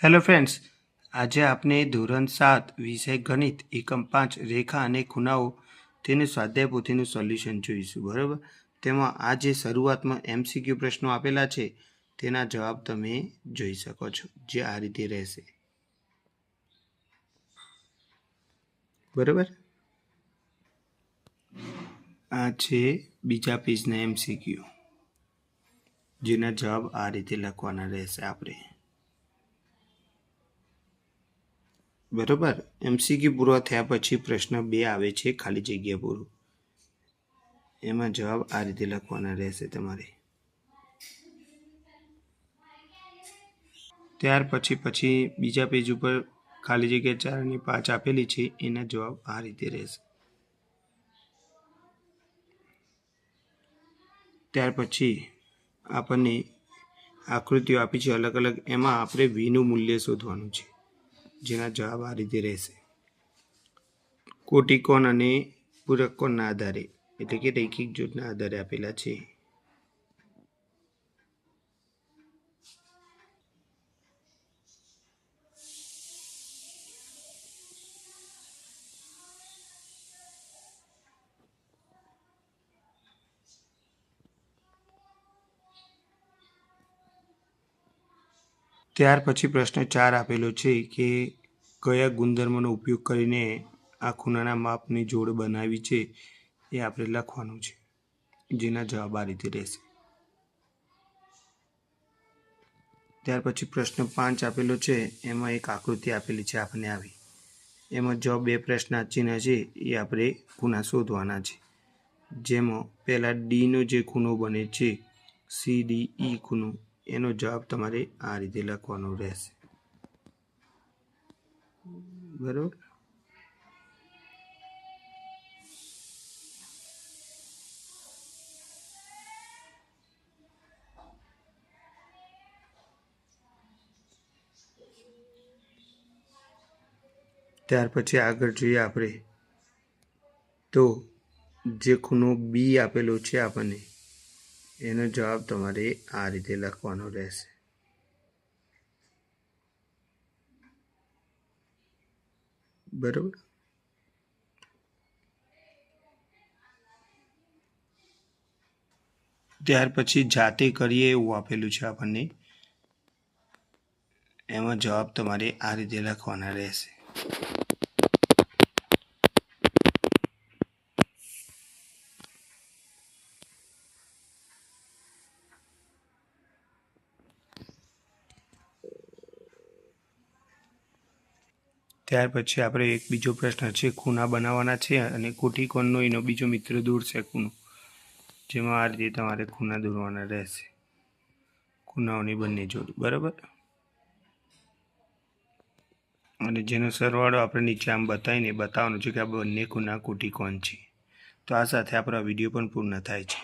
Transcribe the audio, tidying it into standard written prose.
Hello friends, આજે આપણે ધોરણ 7 વિષય ગણિત એકમ 5 રેખા અને ખૂણાઓ તેનું સ્વાધ્યાય પોથીનું સોલ્યુશન જોઈશું. બરાબર, તેમાં આ જે શરૂઆતમાં MCQ પ્રશ્નો આપેલા છે તેના જવાબ તમે જોઈ શકો છો, જે આ રીતે રહેશે. બરાબર, આ છે બીજા પેજના MCQ, જેના જવાબ આ રીતે લખવાના રહેશે આપણે. બરાબર, MCQ પૂરો થયા પછી પ્રશ્ન 2 આવે છે, ખાલી જગ્યા પૂરું. એમાં જવાબ આ રીતે લખવાના રહેશે તમારે. ત્યાર પછી બીજા પેજ ઉપર ખાલી જગ્યા 4 અને 5 આપેલી છે, એના જવાબ આ રીતે રહેશે. ત્યાર પછી આપણને આકૃતિઓ આપી છે અલગ અલગ, એમાં આપણે વીનું મૂલ્ય શોધવાનું છે, જેના જવાબ આ રીતે રહેશે. કોટિકોણ અને પૂરક કોણના આધારે, એટલે કે રૈખિક જૂથના આધારે આપેલા છે. ત્યાર પછી પ્રશ્ન 4 આપેલો છે કે કયા ગુણધર્મનો ઉપયોગ કરીને આ ખૂણાના માપની જોડ બનાવી છે, એ આપણે લખવાનું છે, જેના જવાબ આ રીતે રહેશે. ત્યાર પછી પ્રશ્ન 5 આપેલો છે, એમાં એક આકૃતિ આપેલી છે આપણને આવી. એમાં જો 2 પ્રશ્નાર્થ ચિહ્ન છે એ આપણે ખૂણા શોધવાના છે, જેમાં પહેલાં ડીનો જે ખૂણો બને છે CDE ખૂણો, એનો જવાબ તમારે આ રીતે લખવાનો રહેશે. બરાબર, ત્યાર પછી આગળ જોઈએ આપણે તો જે ખૂણો બી આપેલો છે આપણને, એનો જવાબ તમારે આ રીતે લખવાનો રહેશે. બરાબર, ત્યાર પછી જાતે કરીએ એવું આપેલું છે આપણને, એમાં જવાબ તમારે આ રીતે લખવાના રહેશે. ત્યાર પછી આપણે એક બીજો પ્રશ્ન છે, ખૂણા બનાવવાના છે અને કોટિકોણનો એનો બીજો મિત્ર દોરશે ખૂણો, જેમાં આ રીતે તમારે ખૂણા દોરવાના રહેશે, ખૂણાઓની બંને જોડ. બરાબર, અને જેનો સરવાળો આપણે નીચે આમ બતાવીને બતાવવાનું છે કે આ બંને ખૂણા કોટિકોણ છે. તો આ સાથે આપણો વિડીયો પણ પૂર્ણ થાય છે.